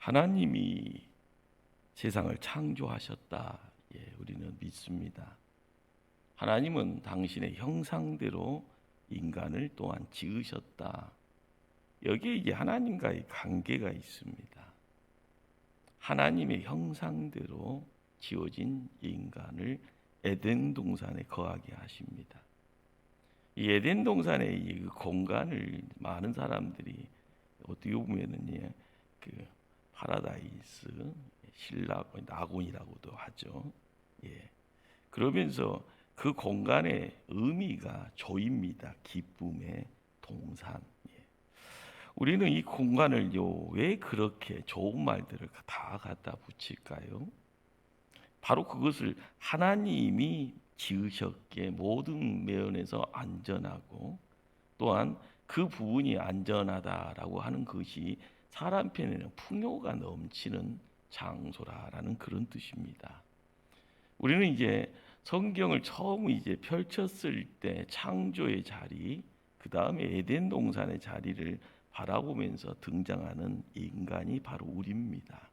하나님이 세상을 창조하셨다. 우리는 믿습니다. 하나님은 당신의 형상대로 인간을 또한 지으셨다. 여기에 이제 하나님과의 관계가 있습니다. 하나님의 형상대로 지어진 인간을 에덴 동산에 거하게 하십니다. 이 에덴 동산의 이 공간을 많은 사람들이 어떻게 보면은 그 파라다이스, 신락, 낙원이라고도 하죠. 그러면서 그 공간의 의미가 조입니다. 기쁨의 동산. 우리는 이 공간을요, 왜 그렇게 좋은 말들을 다 갖다 붙일까요? 바로 그것을 하나님이 지으셨기에 모든 면에서 안전하고 또한 그 부분이 안전하다라고 하는 것이 사람 편에는 풍요가 넘치는 장소라라는 그런 뜻입니다. 우리는 이제 성경을 처음 이제 펼쳤을 때 창조의 자리, 그 다음에 에덴 동산의 자리를 바라보면서 등장하는 인간이 바로 우리입니다.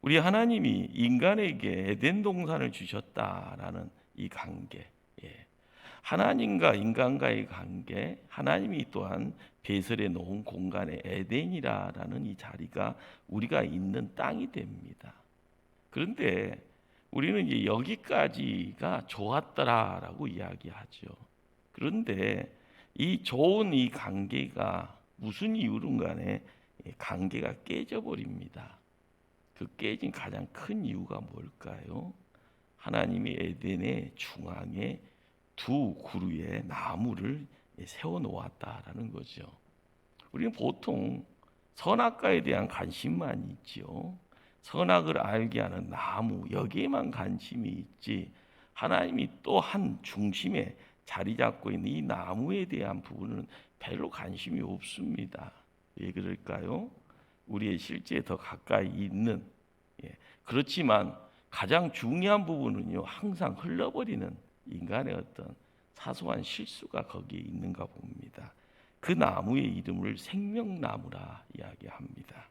우리 하나님이 인간에게 에덴 동산을 주셨다라는 이 관계, 하나님과 인간과의 관계, 하나님이 또한 배설해 놓은 공간의 에덴이라는 이 자리가 우리가 있는 땅이 됩니다. 그런데 우리는 이제 여기까지가 좋았더라라고 이야기하죠. 그런데 이 좋은 이 관계가 무슨 이유로 간에 관계가 깨져버립니다. 그 깨진 가장 큰 이유가 뭘까요? 하나님이 에덴의 중앙에 두 그루의 나무를 세워 놓았다라는 거죠. 우리는 보통 선악과에 대한 관심만 있지요. 선악을 알게 하는 나무 여기에만 관심이 있지 하나님이 또 한 중심에 자리 잡고 있는 이 나무에 대한 부분은 별로 관심이 없습니다. 왜 그럴까요? 우리의 실제에 더 가까이 있는 그렇지만 가장 중요한 부분은요 항상 흘러버리는 인간의 어떤 사소한 실수가 거기에 있는가 봅니다. 그 나무의 이름을 생명나무라 이야기합니다.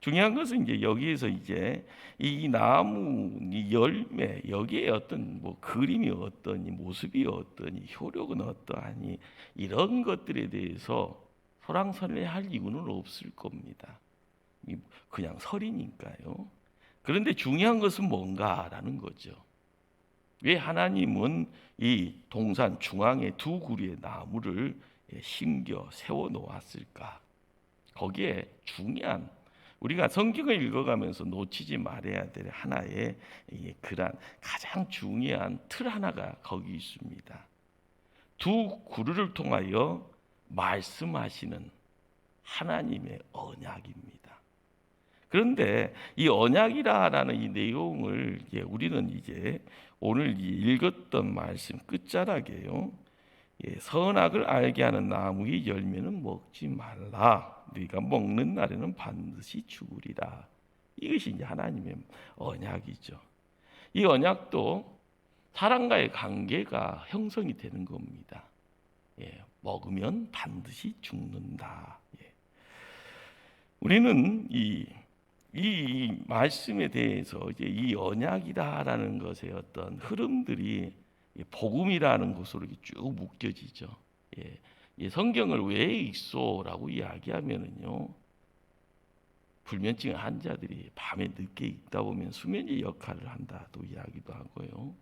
중요한 것은 이제 여기에서 이제 이 나무, 이 열매 여기에 어떤 뭐 그림이 어떠니 모습이 어떠니 효력은 어떠하니 이런 것들에 대해서 소랑설레할 이유는 없을 겁니다. 그냥 설이니까요. 그런데 중요한 것은 뭔가라는 거죠. 왜 하나님은 이 동산 중앙에 두 그루의 나무를 심겨 세워 놓았을까? 거기에 중요한 우리가 성경을 읽어가면서 놓치지 말아야 될 하나의 그런 가장 중요한 틀 하나가 거기 있습니다. 두 그루를 통하여 말씀하시는 하나님의 언약입니다. 그런데 이 언약이라는 이 내용을 우리는 이제 오늘 읽었던 말씀 끝자락에요. 선악을 알게 하는 나무의 열매는 먹지 말라. 네가 먹는 날에는 반드시 죽으리라. 이것이 이제 하나님의 언약이죠. 이 언약도 사람과의 관계가 형성이 되는 겁니다. 먹으면 반드시 죽는다. 우리는 이 말씀에 대해서 이제 이 언약이다라는 것의 어떤 흐름들이 복음이라는 것으로 쭉 묶여지죠. 성경을 왜 읽소라고 이야기하면은요, 불면증 환자들이 밤에 늦게 읽다 보면 수면제 역할을 한다도 이야기도 하고요.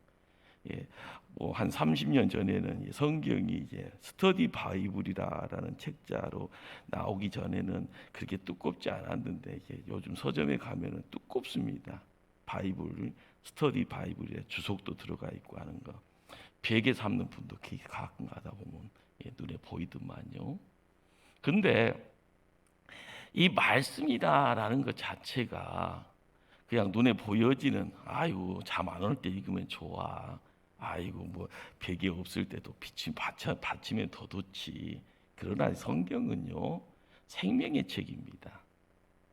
뭐 한 30년 전에는 성경이 이제 스터디 바이블이라는 책자로 나오기 전에는 그렇게 두껍지 않았는데 요즘 서점에 가면은 두껍습니다. 바이블, 스터디 바이블에 주석도 들어가 있고 하는 거. 베개 삼는 분도 가끔 가다 보면 눈에 보이더만요. 근데 이 말씀이다라는 것 자체가 그냥 눈에 보여지는 아유 잠 안 올 때 읽으면 좋아. 아이고 뭐 베개 없을 때도 받치면 더 좋지. 그러나 성경은요 생명의 책입니다.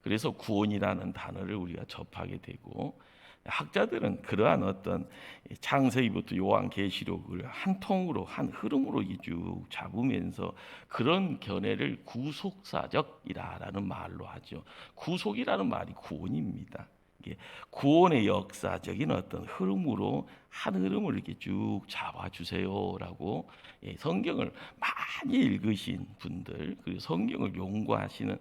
그래서 구원이라는 단어를 우리가 접하게 되고 학자들은 그러한 어떤 창세기부터 요한계시록을 한 통으로 한 흐름으로 쭉 잡으면서 그런 견해를 구속사적이라는 말로 하죠. 구속이라는 말이 구원입니다. 이게 구원의 역사적인 어떤 흐름으로 한 흐름을 이렇게 쭉 잡아주세요라고 성경을 많이 읽으신 분들 그리고 성경을 연구하시는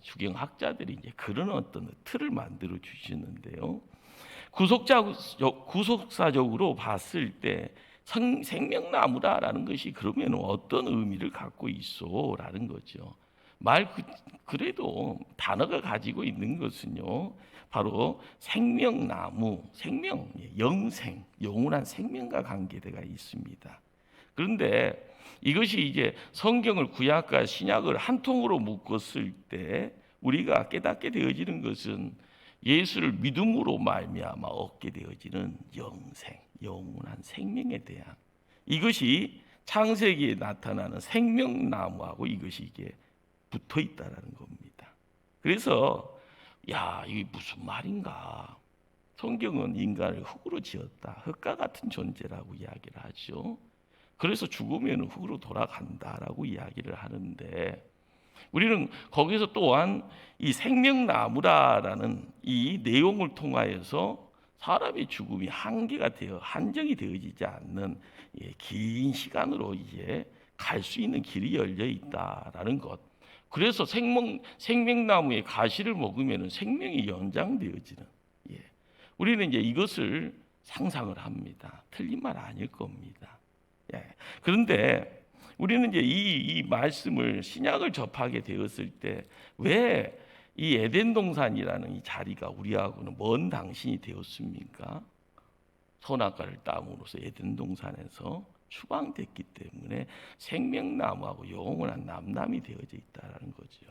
주경학자들이 이제 그런 어떤 틀을 만들어 주시는데요. 구속사적으로 봤을 때 생명나무다라는 것이 그러면 어떤 의미를 갖고 있어라는 거죠. 그래도 단어가 가지고 있는 것은요. 바로 생명나무, 생명, 영생, 영원한 생명과 관계가 있습니다. 그런데 이것이 이제 성경을 구약과 신약을 한 통으로 묶었을 때 우리가 깨닫게 되어지는 것은 예수를 믿음으로 말미암아 얻게 되어지는 영생, 영원한 생명에 대한 이것이 창세기에 나타나는 생명나무하고 이것이 이게 붙어 있다라는 겁니다. 그래서 이게 무슨 말인가? 성경은 인간을 흙으로 지었다. 흙과 같은 존재라고 이야기를 하죠. 그래서 죽으면 흙으로 돌아간다라고 이야기를 하는데 우리는 거기서 또한 이 생명나무라는 이 내용을 통하여서 사람의 죽음이 한정이 되어지지 않는 긴 시간으로 이제 갈 수 있는 길이 열려 있다라는 것. 그래서 생명나무의 가시를 먹으면 생명이 연장되어지는. 우리는 이제 이것을 상상을 합니다. 틀린 말 아닐 겁니다. 그런데 우리는 이제 이 말씀을 신약을 접하게 되었을 때 왜 이 에덴 동산이라는 이 자리가 우리하고는 먼 당신이 되었습니까? 선악과를 따옴으로써 에덴 동산에서 추방됐기 때문에 생명나무하고 영원한 남남이 되어져 있다라는 거죠.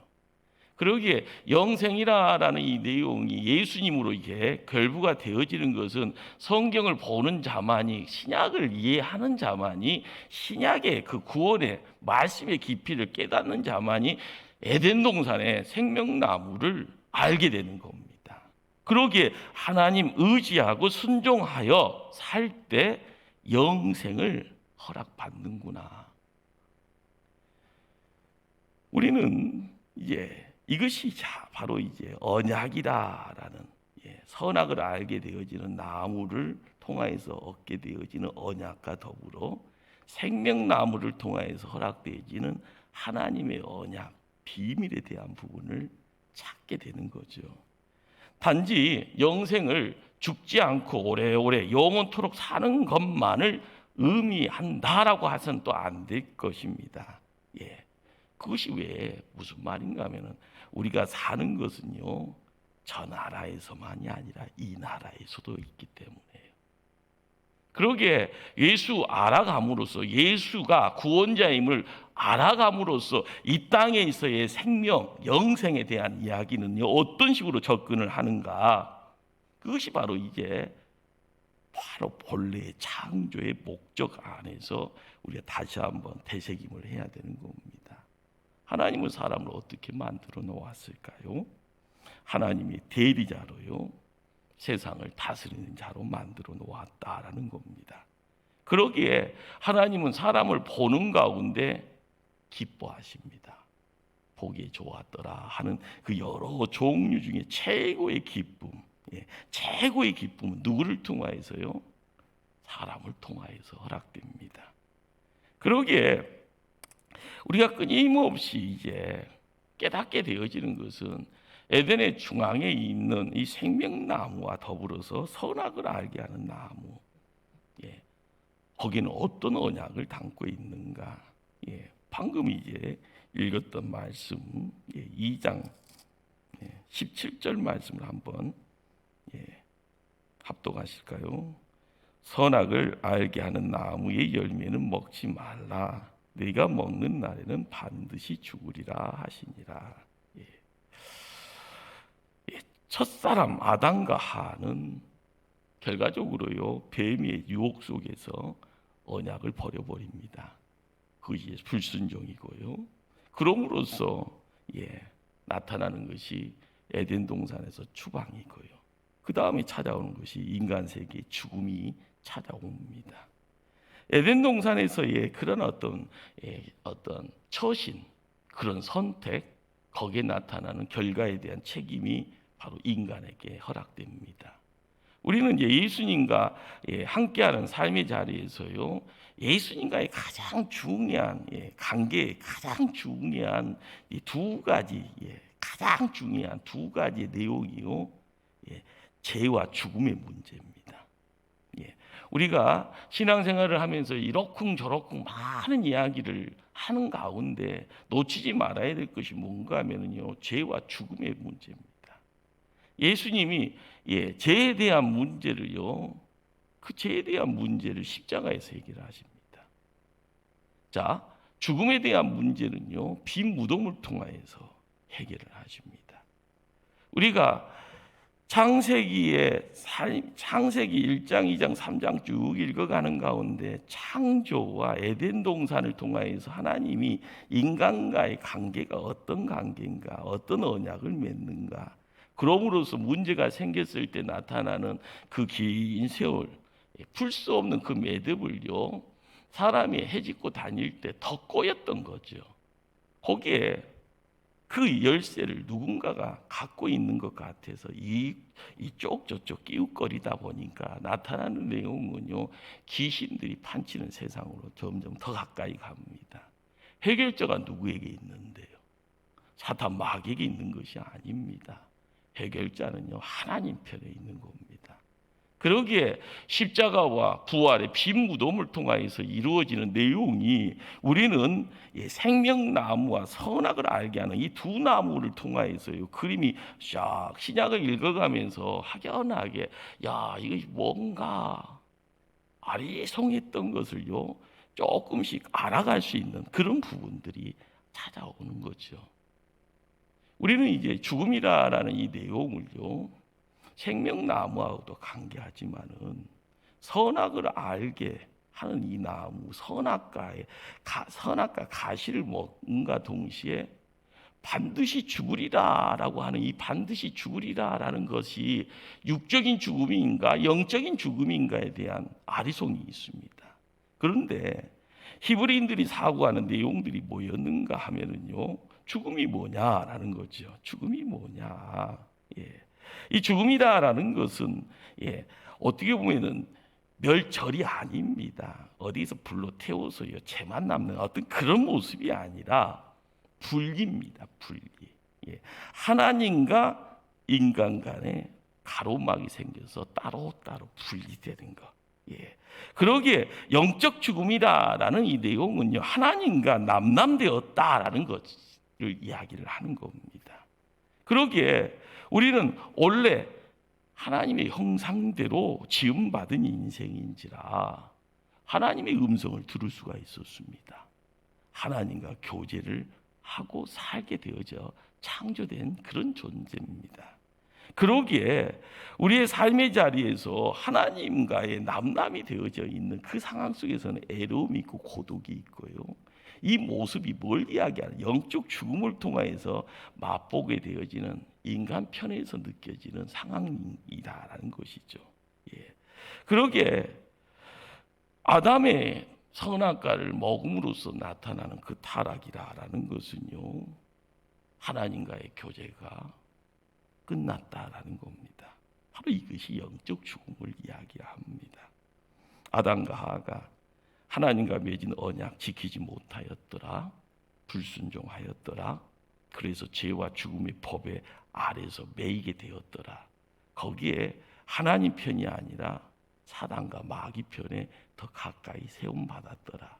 그러기에 영생이라는 이 내용이 예수님으로 이게 결부가 되어지는 것은 성경을 보는 자만이 신약을 이해하는 자만이 신약의 그 구원의 말씀의 깊이를 깨닫는 자만이 에덴 동산의 생명나무를 알게 되는 겁니다. 그러기에 하나님 의지하고 순종하여 살 때 영생을 허락받는구나. 우리는 이것이 바로 이제 언약이다라는 선악을 알게 되어지는 나무를 통하여서 얻게 되어지는 언약과 더불어 생명나무를 통하여서 허락되어지는 하나님의 언약, 비밀에 대한 부분을 찾게 되는 거죠. 단지 영생을 죽지 않고 오래오래 영원토록 사는 것만을 의미한다라고 해서는 또 안 될 것입니다. 그것이 왜 무슨 말인가 하면은 우리가 사는 것은요 저 나라에서만이 아니라 이 나라에서도 있기 때문에요. 그러기에 예수 알아감으로써 예수가 구원자임을 알아감으로써 이 땅에 있어의 생명, 영생에 대한 이야기는요 어떤 식으로 접근을 하는가? 그것이 바로 바로 본래의 창조의 목적 안에서 우리가 다시 한번 되새김을 해야 되는 겁니다. 하나님은 사람을 어떻게 만들어 놓았을까요? 하나님이 대리자로요. 세상을 다스리는 자로 만들어 놓았다라는 겁니다. 그러기에 하나님은 사람을 보는 가운데 기뻐하십니다. 보기 좋았더라 하는 그 여러 종류 중에 최고의 기쁨, 최고의 기쁨은 누구를 통하여서요? 사람을 통하여서 허락됩니다. 그러기에 우리가 끊임없이 깨닫게 되어지는 것은 에덴의 중앙에 있는 이 생명나무와 더불어서 선악을 알게 하는 나무, 거기는 어떤 언약을 담고 있는가? 방금 읽었던 말씀 2장 17절 말씀을 한번 합독하실까요? 선악을 알게 하는 나무의 열매는 먹지 말라. 네가 먹는 날에는 반드시 죽으리라 하시니라. 첫사람 아담과 하와는 결과적으로요 뱀의 유혹 속에서 언약을 버려버립니다. 그것이 불순종이고요. 그럼으로써 나타나는 것이 에덴 동산에서 추방이고요. 그 다음에 찾아오는 것이 인간 세계의 죽음이 찾아옵니다. 에덴 동산에서의 그런 어떤 처신, 그런 선택, 거기에 나타나는 결과에 대한 책임이 바로 인간에게 허락됩니다. 우리는 이제 예수님과 함께하는 삶의 자리에서요, 예수님과의 가장 중요한 관계의 가장 중요한 이 두 가지, 가장 중요한 두 가지의 내용이요, 죄와 죽음의 문제입니다. 우리가 신앙생활을 하면서 이러쿵저러쿵 많은 이야기를 하는 가운데 놓치지 말아야 될 것이 뭔가 하면요, 죄와 죽음의 문제입니다. 예수님이 죄에 대한 문제를요, 그 죄에 대한 문제를 십자가에서 해결하십니다. 자, 죽음에 대한 문제는요, 빈 무덤을 통하여서 해결을 하십니다. 우리가 창세기 1장, 2장, 3장 쭉 읽어가는 가운데 창조와 에덴 동산을 통하여서 하나님이 인간과의 관계가 어떤 관계인가, 어떤 언약을 맺는가, 그럼으로써 문제가 생겼을 때 나타나는 그 긴 세월, 풀 수 없는 그 매듭을요, 사람이 헤집고 다닐 때 더 꼬였던 거죠. 거기에 그 열쇠를 누군가가 갖고 있는 것 같아서 이쪽 저쪽 끼웃거리다 보니까 나타나는 내용은요, 귀신들이 판치는 세상으로 점점 더 가까이 갑니다. 해결자가 누구에게 있는데요? 사탄 마귀에게 있는 것이 아닙니다. 해결자는요, 하나님 편에 있는 겁니다. 그러기에 십자가와 부활의 빈 무덤을 통하여서 이루어지는 내용이, 우리는 생명나무와 선악을 알게 하는 이 두 나무를 통하여서요, 그림이 쫙 신약을 읽어가면서 확연하게, 야, 이것이 뭔가 아리송했던 것을요, 조금씩 알아갈 수 있는 그런 부분들이 찾아오는 거죠. 우리는 이제 죽음이라는 이 내용을요, 생명나무하고도 관계하지만은 선악을 알게 하는 이 나무, 선악과 가시를 먹는가 동시에 반드시 죽으리라라고 하는 이 반드시 죽으리라라는 것이 육적인 죽음인가 영적인 죽음인가에 대한 아리송이 있습니다. 그런데 히브리인들이 사고하는 내용들이 뭐였는가 하면은요, 죽음이 뭐냐라는 거죠. 죽음이 뭐냐? 이 죽음이다라는 것은 어떻게 보면은 멸절이 아닙니다. 어디서 불로 태워서요 죄만 남는 어떤 그런 모습이 아니라 분리입니다. 분리. 하나님과 인간 간에 가로막이 생겨서 따로따로 분리되는 것. 그러기에 영적 죽음이다라는 이 내용은요, 하나님과 남남되었다라는 것을 이야기를 하는 겁니다. 그러기에 우리는 원래 하나님의 형상대로 지음받은 인생인지라 하나님의 음성을 들을 수가 있었습니다. 하나님과 교제를 하고 살게 되어져 창조된 그런 존재입니다. 그러기에 우리의 삶의 자리에서 하나님과의 남남이 되어져 있는 그 상황 속에서는 애로움이 있고 고독이 있고요, 이 모습이 뭘 이야기하는, 영적 죽음을 통하여서 맛보게 되어지는 인간 편에서 느껴지는 상황이다라는 것이죠. 그러기에 아담의 선악과를 먹음으로써 나타나는 그 타락이라는 것은요, 하나님과의 교제가 끝났다라는 겁니다. 바로 이것이 영적 죽음을 이야기합니다. 아담과 하와가 하나님과 맺은 언약 지키지 못하였더라, 불순종하였더라, 그래서 죄와 죽음의 법에 아래서 매이게 되었더라. 거기에 하나님 편이 아니라 사단과 마귀 편에 더 가까이 세움받았더라.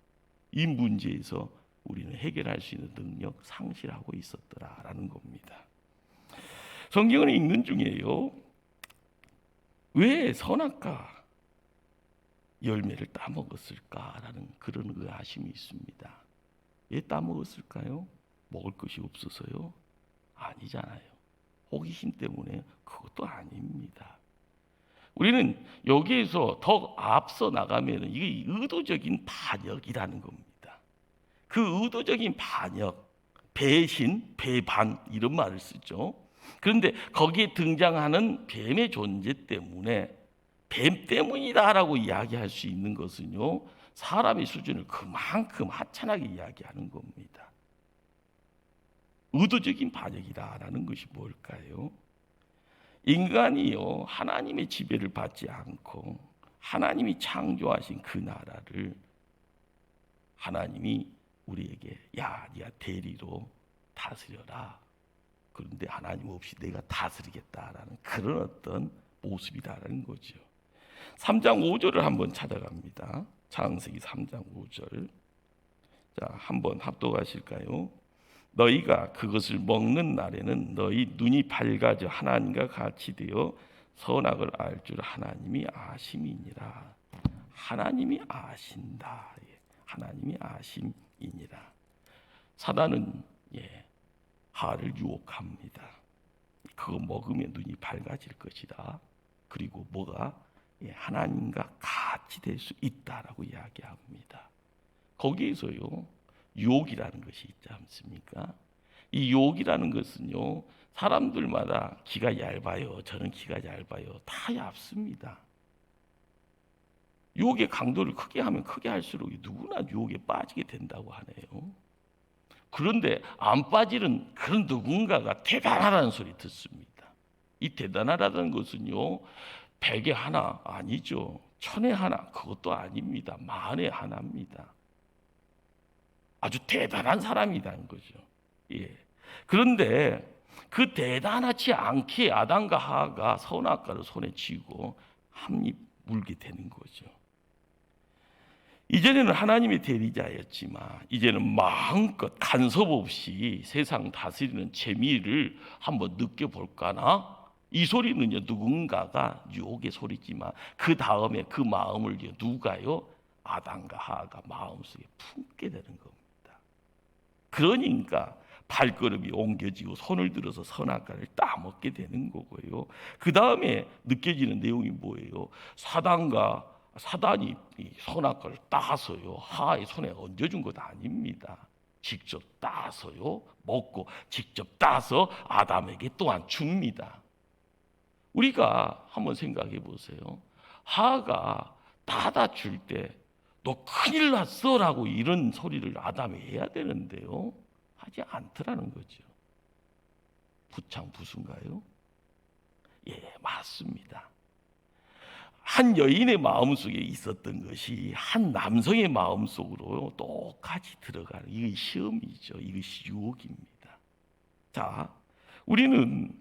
이 문제에서 우리는 해결할 수 있는 능력 상실하고 있었더라라는 겁니다. 성경을 읽는 중에요, 왜 선악과 열매를 따먹었을까라는 그런 의아심이 있습니다. 왜 따먹었을까요? 먹을 것이 없어서요? 아니잖아요. 호기심 때문에 그것도 아닙니다. 우리는 여기에서 더 앞서 나가면 이게 의도적인 반역이라는 겁니다. 그 의도적인 반역, 배신, 배반 이런 말을 쓰죠. 그런데 거기에 등장하는 뱀의 존재 때문에 뱀 때문이다라고 이야기할 수 있는 것은요, 사람의 수준을 그만큼 하찮게 이야기하는 겁니다. 의도적인 반역이다라는 것이 뭘까요? 인간이요, 하나님의 지배를 받지 않고 하나님이 창조하신 그 나라를 하나님이 우리에게 야, 네가 대리로 다스려라. 그런데 하나님 없이 내가 다스리겠다라는 그런 어떤 모습이다라는 거죠. 3장 5절을 한번 찾아갑니다. 창세기 3장 5절. 자, 한번 합독하실까요? 너희가 그것을 먹는 날에는 너희 눈이 밝아져 하나님과 같이 되어 선악을 알 줄 하나님이 아심이니라. 하나님이 아신다. 하나님이 아심이니라. 사단은 하와를 유혹합니다. 그거 먹으면 눈이 밝아질 것이다. 그리고 뭐가 하나님과 같이 될 수 있다라고 이야기합니다. 거기에서요, 유혹이라는 것이 있지 않습니까? 이 유혹이라는 것은요, 사람들마다 기가 얇아요. 저는 기가 얇아요. 다 얇습니다. 유혹의 강도를 크게 하면 크게 할수록 누구나 유혹에 빠지게 된다고 하네요. 그런데 안 빠지는 그런 누군가가 대단하다는 소리 듣습니다. 이 대단하다는 것은요, 100에 하나 아니죠. 1000에 하나 그것도 아닙니다. 만에 하나입니다. 아주 대단한 사람이라는 거죠. 그런데 그 대단하지 않게 아담과 하와가 선악과를 손에 쥐고 한입 물게 되는 거죠. 이전에는 하나님의 대리자였지만 이제는 마음껏 간섭 없이 세상 다스리는 재미를 한번 느껴볼까나? 이 소리는요, 누군가가 유혹의 소리지만 그 다음에 그 마음을 누가요? 아담과 하와가 마음속에 품게 되는 겁니다. 그러니까 발걸음이 옮겨지고 손을 들어서 선악과를 따먹게 되는 거고요. 그 다음에 느껴지는 내용이 뭐예요? 사단이 선악과를 따서요, 하와의 손에 얹어준 것 아닙니다. 직접 따서요, 먹고 직접 따서 아담에게 또한 줍니다. 우리가 한번 생각해 보세요. 하와가 따다 줄 때 너 큰일 났어라고 이런 소리를 아담이 해야 되는데요, 하지 않더라는 거죠. 부창부수인가요? 예, 맞습니다. 한 여인의 마음속에 있었던 것이 한 남성의 마음속으로 똑같이 들어가는, 이게 시험이죠. 이것이 유혹입니다. 자, 우리는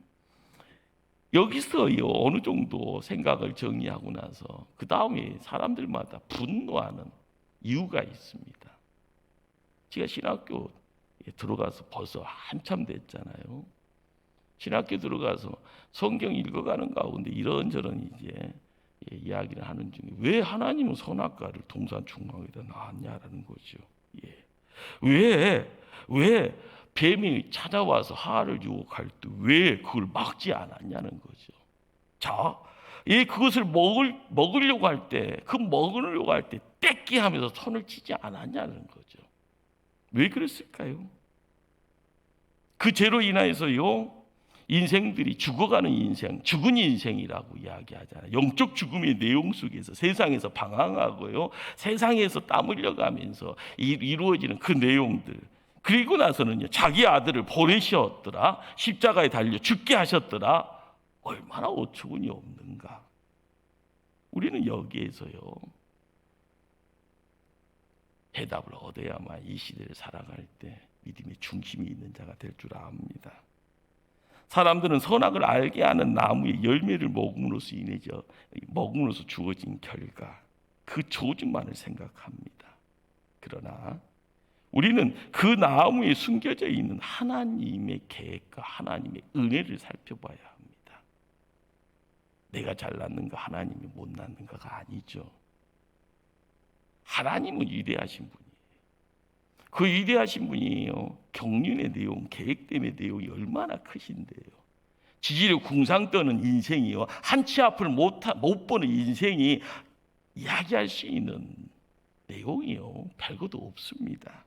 여기서요, 어느 정도 생각을 정리하고 나서 그 다음에 사람들마다 분노하는 이유가 있습니다. 제가 신학교에 들어가서 벌써 한참 됐잖아요. 신학교 들어가서 성경 읽어가는 가운데 이런저런 이야기를 하는 중에 왜 하나님은 선악과를 동산 중앙에다 놨냐라는 거죠. 왜 뱀이 찾아와서 하와를 유혹할 때 왜 그걸 막지 않았냐는 거죠. 자, 그것을 먹으려고 할 때, 떼끼 하면서 손을 치지 않았냐는 거죠. 왜 그랬을까요? 그 죄로 인하여서요, 인생들이 죽어가는 인생, 죽은 인생이라고 이야기하잖아요. 영적 죽음의 내용 속에서 세상에서 방황하고요, 세상에서 땀 흘려가면서 이루어지는 그 내용들. 그리고 나서는요, 자기 아들을 보내셨더라, 십자가에 달려 죽게 하셨더라. 얼마나 어처구니 없는가. 우리는 여기에서요, 해답을 얻어야만 이 시대를 살아갈 때 믿음의 중심이 있는 자가 될 줄 압니다. 사람들은 선악을 알게 하는 나무의 열매를 먹음으로써 주어진 결과, 그 조짐만을 생각합니다. 그러나 우리는 그 나무에 숨겨져 있는 하나님의 계획과 하나님의 은혜를 살펴봐야 합니다. 내가 잘났는가, 하나님이 못 낳는가가 아니죠. 하나님은 위대하신 분이에요. 그 위대하신 분이에요. 경륜의 내용, 계획됨의 내용이 얼마나 크신데요. 지지력 궁상 떠는 인생이요, 한치 앞을 못 보는 인생이 이야기할 수 있는 내용이요, 별것도 없습니다.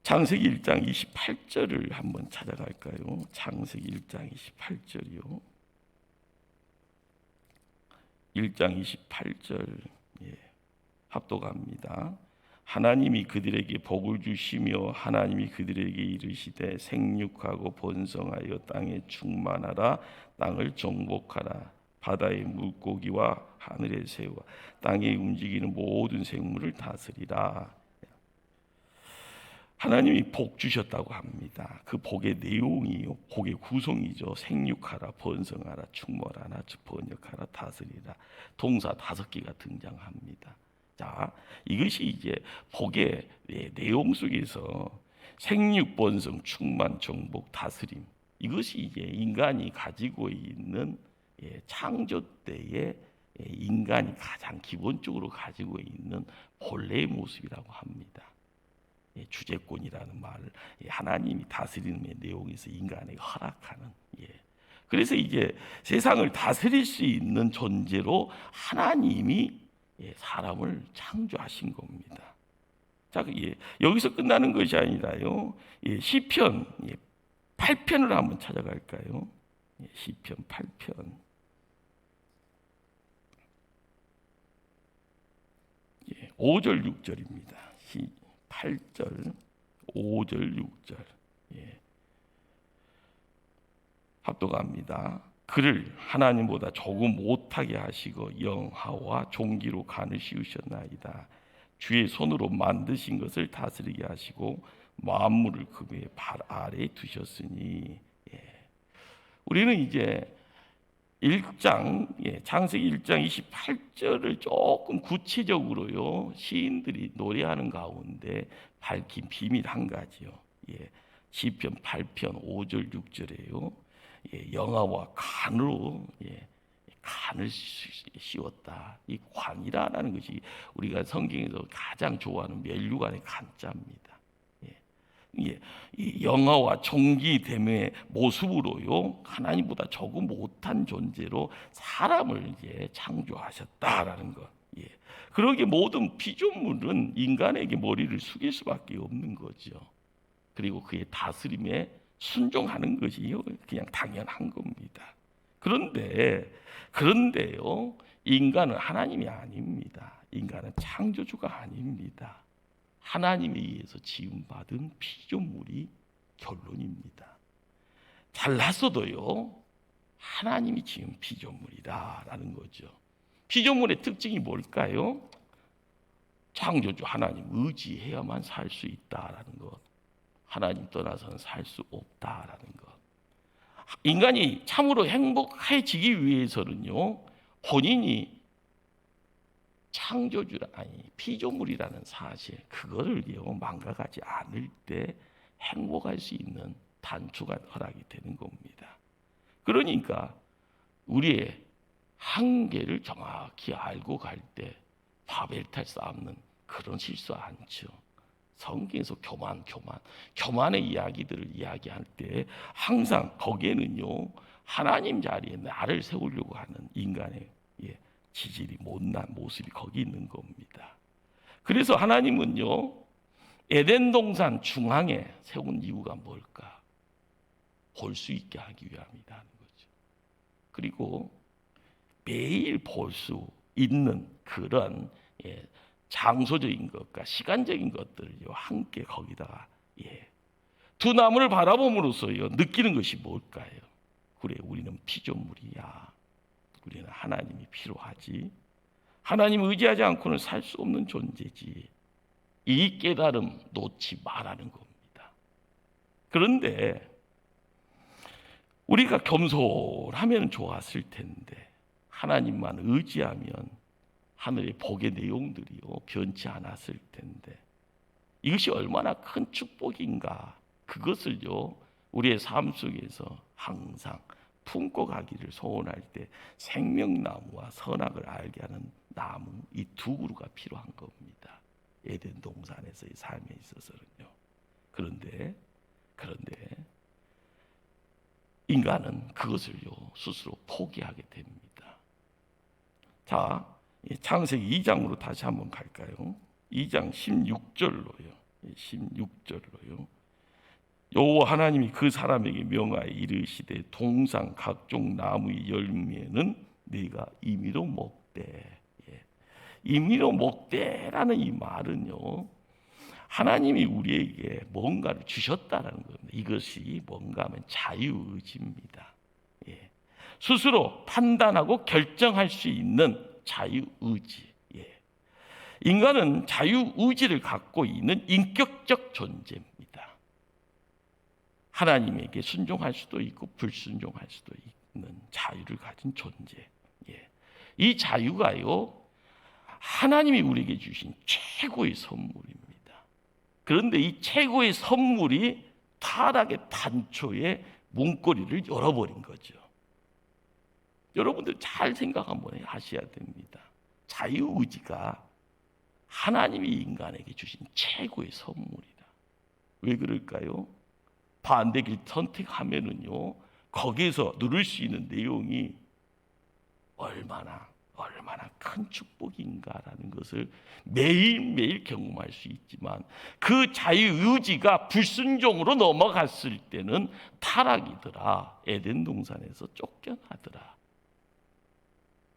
창세기 1장 28절을 한번 찾아갈까요? 창세기 1장 28절이요. 1장 28절 합독합니다. 하나님이 그들에게 복을 주시며 하나님이 그들에게 이르시되 생육하고 번성하여 땅에 충만하라. 땅을 정복하라. 바다의 물고기와 하늘의 새와 땅에 움직이는 모든 생물을 다스리라. 하나님이 복 주셨다고 합니다. 그 복의 내용이 복의 구성이죠. 생육하라, 번성하라, 충만하라, 번역하라, 다스리라. 동사 5개가 등장합니다. 자, 이것이 이제 복의 내용 속에서 생육, 번성, 충만, 정복, 다스림, 이것이 이제 인간이 가지고 있는 창조 때의 인간이 가장 기본적으로 가지고 있는 본래의 모습이라고 합니다. 주재권이라는 말을 하나님이 다스리는 내용에서 인간에게 허락하는. 그래서 이제 세상을 다스릴 수 있는 존재로 하나님이 사람을 창조하신 겁니다. 자, 여기서 끝나는 것이 아니라요. 시편 8편을 한번 찾아갈까요? 시편 8편. 5절 6절입니다. 8절, 5절, 6절. 합독합니다. 그를 하나님보다 조금 못하게 하시고 영화와 종기로 간을 씌우셨나이다. 주의 손으로 만드신 것을 다스리게 하시고 만물을 그의 발 아래에 두셨으니. 우리는 이제 1장, 창세기 1장 28절을 조금 구체적으로요 시인들이 노래하는 가운데 밝힌 비밀 한 가지요. 시편 8편 5절 6절에요. 영화와 관으로 관을 씌웠다. 이 관이라는 것이 우리가 성경에서 가장 좋아하는 면류관의 관자입니다. 이 영화와 종기됨의 모습으로요 하나님보다 조금 못한 존재로 사람을 이제 창조하셨다라는 것. 그러기에 모든 피조물은 인간에게 머리를 숙일 수밖에 없는 거죠. 그리고 그의 다스림에 순종하는 것이 그냥 당연한 겁니다. 그런데요 인간은 하나님이 아닙니다. 인간은 창조주가 아닙니다. 하나님에 의해서 지음받은 피조물이 결론입니다. 잘났어도요 하나님이 지은 피조물이다라는 거죠. 피조물의 특징이 뭘까요? 창조주 하나님 의지해야만 살 수 있다라는 것. 하나님 떠나서는 살 수 없다라는 것. 인간이 참으로 행복해지기 위해서는요 본인이 피조물이라는 사실, 그거를요 망각하지 않을 때 행복할 수 있는 단초가 허락이 되는 겁니다. 그러니까 우리의 한계를 정확히 알고 갈 때 바벨탑 쌓는 그런 실수 않죠. 성경에서 교만의 이야기들을 이야기할 때 항상 거기에는요 하나님 자리에 나를 세우려고 하는 인간의 지질이 못난 모습이 거기 있는 겁니다. 그래서 하나님은요 에덴 동산 중앙에 세운 이유가 뭘까? 볼 수 있게 하기 위함이라는 거죠. 그리고 매일 볼 수 있는 그런 장소적인 것과 시간적인 것들을요 함께 거기다가 두 나무를 바라봄으로써요 느끼는 것이 뭘까요? 그래, 우리는 피조물이야. 우리는 하나님이 필요하지. 하나님 의지하지 않고는 살 수 없는 존재지. 이 깨달음 놓지 말라는 겁니다. 그런데 우리가 겸손하면 좋았을 텐데 하나님만 의지하면 하늘의 복의 내용들이요 변치 않았을 텐데 이것이 얼마나 큰 축복인가. 그것을요 우리의 삶 속에서 항상 품고 가기를 소원할 때 생명나무와 선악을 알게 하는 나무, 이 두 그루가 필요한 겁니다. 에덴 동산에서의 삶에 있어서는요. 그런데 인간은 그것을요 스스로 포기하게 됩니다. 자, 창세기 2장으로 다시 한번 갈까요? 2장 16절로요. 16절로요. 여호와 하나님이 그 사람에게 명하여 이르시되 동상 각종 나무의 열매는 네가 임의로 먹되. 임의로 먹되라는 이 말은요, 하나님이 우리에게 뭔가를 주셨다라는 겁니다. 이것이 뭔가 하면 자유의지입니다. 스스로 판단하고 결정할 수 있는 자유의지. 인간은 자유의지를 갖고 있는 인격적 존재입니다. 하나님에게 순종할 수도 있고 불순종할 수도 있는 자유를 가진 존재. 이 자유가요, 하나님이 우리에게 주신 최고의 선물입니다. 그런데 이 최고의 선물이 타락의 단초에 문고리를 열어버린 거죠. 여러분들 잘 생각 한번 하셔야 됩니다. 자유의지가 하나님이 인간에게 주신 최고의 선물이다. 왜 그럴까요? 반대길 선택하면은요, 거기에서 누릴 수 있는 내용이 얼마나 큰 축복인가라는 것을 매일매일 경험할 수 있지만, 그 자유의지가 불순종으로 넘어갔을 때는 타락이더라. 에덴 동산에서 쫓겨나더라.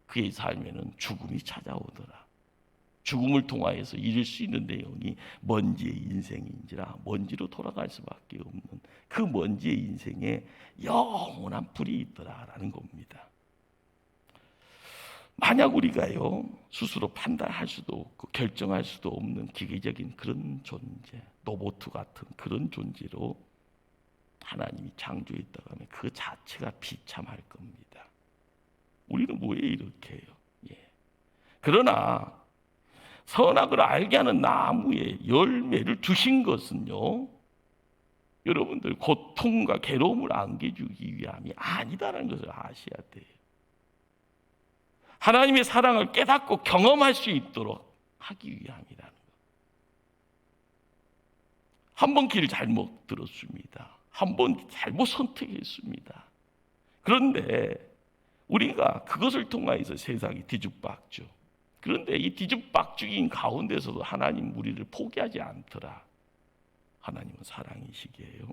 그의 삶에는 죽음이 찾아오더라. 죽음을 통하여서 이룰 수 있는 내용이 먼지의 인생인지라 먼지로 돌아갈 수밖에 없는 그 먼지의 인생에 영원한 불이 있더라라는 겁니다. 만약 우리가요, 스스로 판단할 수도 없고 결정할 수도 없는 기계적인 그런 존재, 로봇 같은 그런 존재로 하나님이 창조했다고 하면 그 자체가 비참할 겁니다. 우리는 왜 이렇게 해요? 그러나 선악을 알게 하는 나무의 열매를 주신 것은요, 여러분들 고통과 괴로움을 안겨주기 위함이 아니다라는 것을 아셔야 돼요. 하나님의 사랑을 깨닫고 경험할 수 있도록 하기 위함이라는 것. 한 번 길 잘못 들었습니다. 한 번 잘못 선택했습니다. 그런데 우리가 그것을 통하여서 세상이 뒤죽박죽. 그런데 이 뒤죽박죽인 가운데서도 하나님 우리를 포기하지 않더라. 하나님은 사랑이시기에요.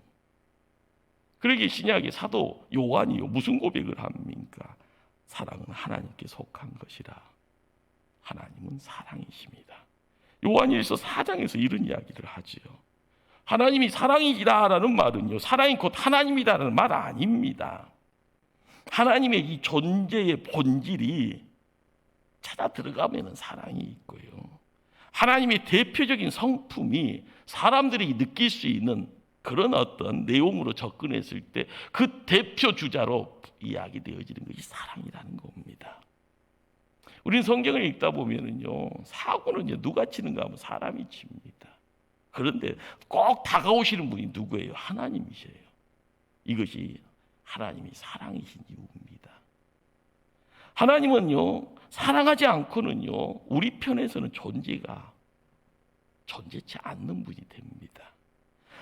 그러기에 신약의 사도 요한이요, 무슨 고백을 합니까? 사랑은 하나님께 속한 것이라. 하나님은 사랑이십니다. 요한일서 4장에서 이런 이야기를 하지요. 하나님이 사랑이시다라는 말은요, 사랑이 곧 하나님이다라는 말 아닙니다. 하나님의 이 존재의 본질이 찾아 들어가면 사랑이 있고요, 하나님의 대표적인 성품이 사람들이 느낄 수 있는 그런 어떤 내용으로 접근했을 때 그 대표 주자로 이야기되어지는 것이 사랑이라는 겁니다. 우리는 성경을 읽다 보면은요, 사고는 이제 누가 치는가 하면 사람이 칩니다. 그런데 꼭 다가오시는 분이 누구예요? 하나님이세요. 이것이 하나님이 사랑이신 이유입니다. 하나님은요, 사랑하지 않고는요, 우리 편에서는 존재치 않는 분이 됩니다.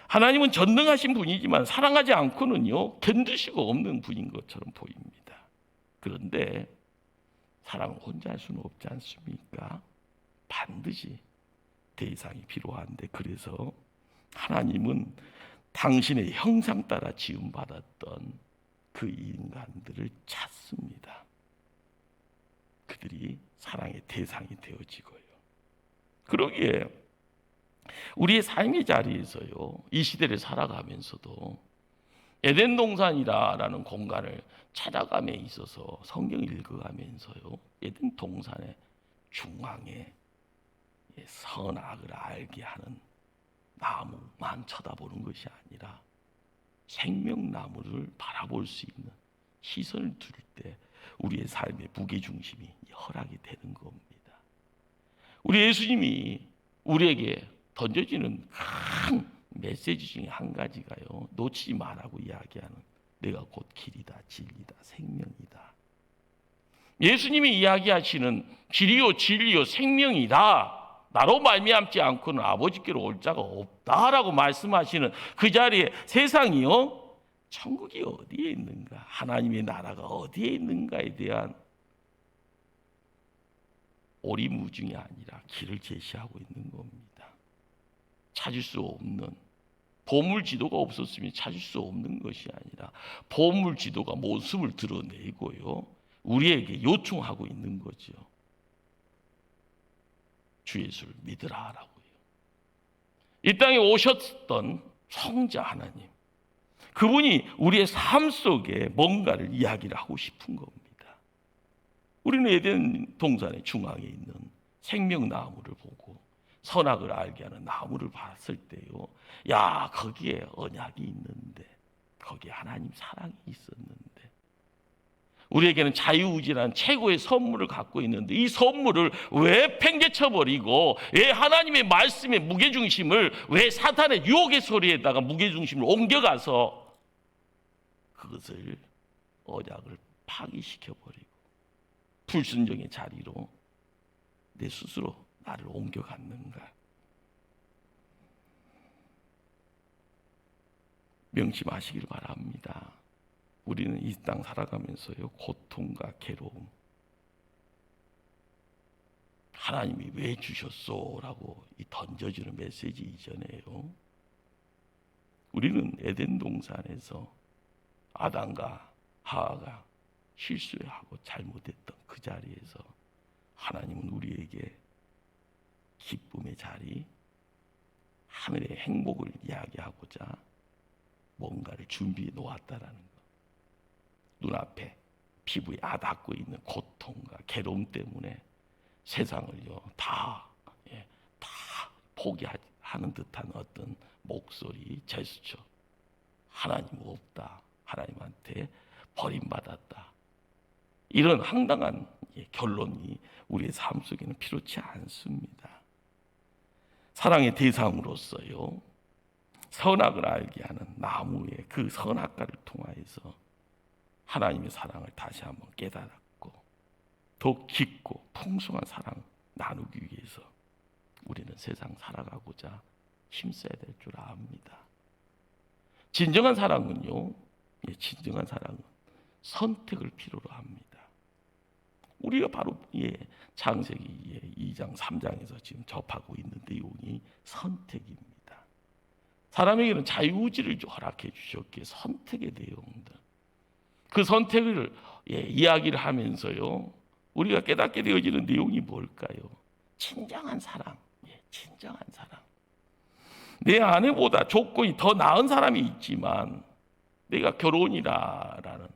하나님은 전능하신 분이지만 사랑하지 않고는요, 견딜 수가 없는 분인 것처럼 보입니다. 그런데 사랑을 혼자 할 수는 없지 않습니까? 반드시 대상이 필요한데, 그래서 하나님은 당신의 형상 따라 지음받았던 그 인간들을 찾습니다. 그들이 사랑의 대상이 되어지고요. 그러기에 우리의 삶의 자리에서요, 이 시대를 살아가면서도 에덴 동산이라는 공간을 찾아감에 있어서 성경을 읽어가면서요, 에덴 동산의 중앙에 선악을 알게 하는 나무만 쳐다보는 것이 아니라 생명나무를 바라볼 수 있는 시선을 둘 때 우리의 삶의 무게중심이 허락이 되는 겁니다. 우리 예수님이 우리에게 던져지는 큰 메시지 중에 한 가지가요, 놓치지 말라고 이야기하는 내가 곧 길이다, 진리다, 생명이다. 예수님이 이야기하시는 길이요 진리요 생명이다, 나로 말미암지 않고는 아버지께로 올 자가 없다라고 말씀하시는 그 자리에 세상이요, 천국이 어디에 있는가, 하나님의 나라가 어디에 있는가에 대한 오리무중이 아니라 길을 제시하고 있는 겁니다. 찾을 수 없는, 보물 지도가 없었으면 찾을 수 없는 것이 아니라 보물 지도가 모습을 드러내고요, 우리에게 요청하고 있는 거죠. 주 예수를 믿으라라고요. 이 땅에 오셨던 성자 하나님, 그분이 우리의 삶 속에 뭔가를 이야기를 하고 싶은 겁니다. 우리는 에덴 동산의 중앙에 있는 생명나무를 보고 선악을 알게 하는 나무를 봤을 때요, 야, 거기에 언약이 있는데, 거기에 하나님 사랑이 있었는데, 우리에게는 자유의지라는 최고의 선물을 갖고 있는데, 이 선물을 왜 팽개쳐버리고, 왜 하나님의 말씀의 무게중심을, 왜 사탄의 유혹의 소리에다가 무게중심을 옮겨가서 그것을, 언약을 파기시켜버리고 불순종의 자리로 내 스스로 나를 옮겨갔는가. 명심하시길 바랍니다. 우리는 이 땅 살아가면서요, 고통과 괴로움, 하나님이 왜 주셨소? 라고 던져주는 메시지 이전에요, 우리는 에덴 동산에서 아담과 하와가 실수하고 잘못했던 그 자리에서 하나님은 우리에게 기쁨의 자리, 하늘의 행복을 이야기하고자 뭔가를 준비해 놓았다라는 것. 눈앞에 피부에 아닿고 있는 고통과 괴로움 때문에 세상을요 다 포기하는 듯한 어떤 목소리, 제스처, 하나님 없다, 하나님한테 버림받았다, 이런 황당한 결론이 우리의 삶 속에는 필요치 않습니다. 사랑의 대상으로서요, 선악을 알게 하는 나무의 그 선악과를 통하여서 하나님의 사랑을 다시 한번 깨달았고, 더 깊고 풍성한 사랑 나누기 위해서 우리는 세상 살아가고자 힘써야 될 줄 압니다. 진정한 사랑은요, 진정한 사랑은 선택을 필요로 합니다. 우리가 바로 창세기 2장 3장에서 지금 접하고 있는 내용이 선택입니다. 사람에게는 자유의지를 허락해 주셨기에 선택의 내용들, 그 선택을 이야기를 하면서요, 우리가 깨닫게 되어지는 내용이 뭘까요? 진정한 사랑, 진정한 사랑. 내 아내보다 조건이 더 나은 사람이 있지만 내가 결혼이라는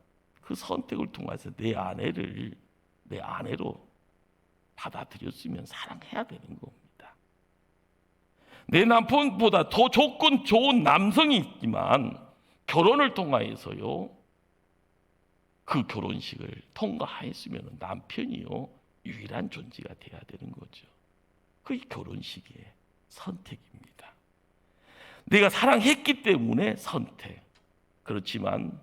그 선택을 통해서 내 아내를 내 아내로 받아들였으면 사랑해야 되는 겁니다. 내 남편보다 더 조건 좋은 남성이 있지만 결혼을 통하여서요, 그 결혼식을 통과했으면 남편이요 유일한 존재가 돼야 되는 거죠. 그게 결혼식의 선택입니다. 내가 사랑했기 때문에 선택. 그렇지만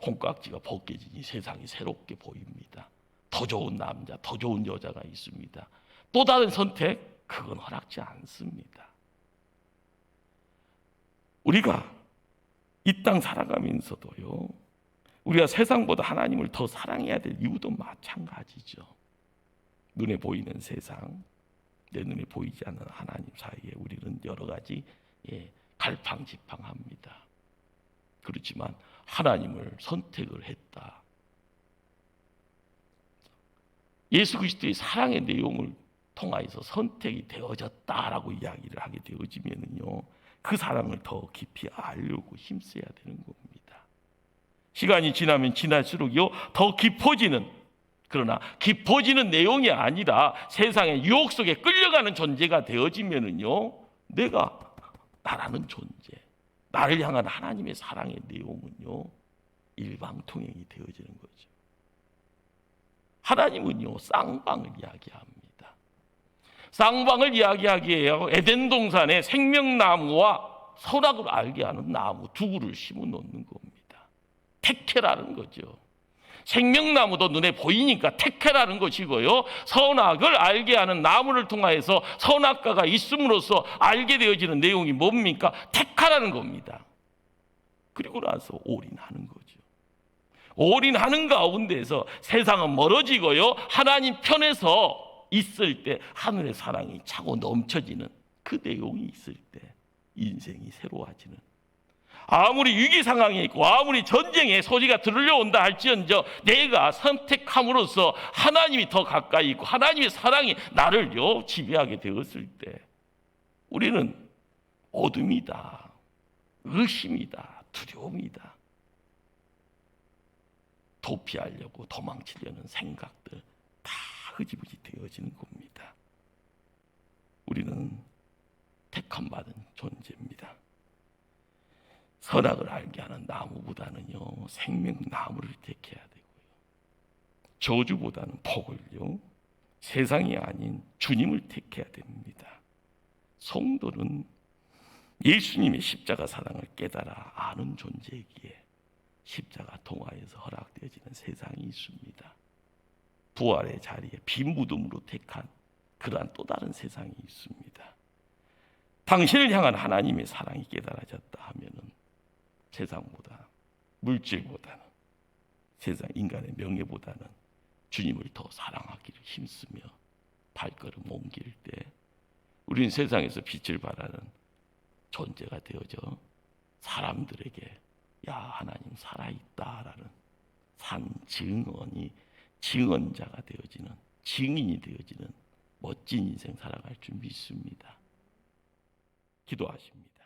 콩깍지가 벗겨지니 세상이 새롭게 보입니다. 더 좋은 남자, 더 좋은 여자가 있습니다. 또 다른 선택, 그건 허락지 않습니다. 우리가 이 땅 살아가면서도요, 우리가 세상보다 하나님을 더 사랑해야 될 이유도 마찬가지죠. 눈에 보이는 세상, 내 눈에 보이지 않는 하나님 사이에 우리는 여러 가지 갈팡질팡합니다. 그렇지만 하나님을 선택을 했다. 예수 그리스도의 사랑의 내용을 통하여서 선택이 되어졌다라고 이야기를 하게 되어지면요, 그 사랑을 더 깊이 알려고 힘써야 되는 겁니다. 시간이 지나면 지날수록요 더 깊어지는, 그러나 깊어지는 내용이 아니라 세상의 유혹 속에 끌려가는 존재가 되어지면은요, 내가 나라는 존재, 나를 향한 하나님의 사랑의 내용은요 일방통행이 되어지는 거죠. 하나님은요 쌍방을 이야기합니다. 쌍방을 이야기하기에요, 에덴 동산에 생명나무와 선악을 알게 하는 나무 두 그루를 심어 놓는 겁니다. 택해라는 거죠. 생명나무도 눈에 보이니까 택해라는 것이고요, 선악을 알게 하는 나무를 통하여서 선악과가 있음으로써 알게 되어지는 내용이 뭡니까? 택하라는 겁니다. 그리고 나서 올인하는 거죠. 올인하는 가운데서 세상은 멀어지고요, 하나님 편에서 있을 때 하늘의 사랑이 차고 넘쳐지는 그 내용이 있을 때 인생이 새로워지는, 아무리 위기 상황에 있고 아무리 전쟁의 소리가 들려온다 할지언정 내가 선택함으로써 하나님이 더 가까이 있고 하나님의 사랑이 나를 지배하게 되었을 때 우리는 어둠이다, 의심이다, 두려움이다, 도피하려고 도망치려는 생각들 다 흐지부지 되어지는 겁니다. 우리는 택함받은 존재입니다. 선악을 알게 하는 나무보다는요 생명나무를 택해야 되고요, 저주보다는 복을요 세상이 아닌 주님을 택해야 됩니다. 성도는 예수님의 십자가 사랑을 깨달아 아는 존재이기에 십자가 통하여서 허락되어지는 세상이 있습니다. 부활의 자리에 빈 무덤으로 택한 그러한 또 다른 세상이 있습니다. 당신을 향한 하나님의 사랑이 깨달아졌다 하면은 세상보다, 물질보다는, 세상 인간의 명예보다는 주님을 더 사랑하기를 힘쓰며 발걸음 옮길 때 우리는 세상에서 빛을 발하는 존재가 되어져 사람들에게 야 하나님 살아있다라는 산증언이 증언자가 되어지는, 증인이 되어지는 멋진 인생 살아갈 줄 믿습니다. 기도하십니다.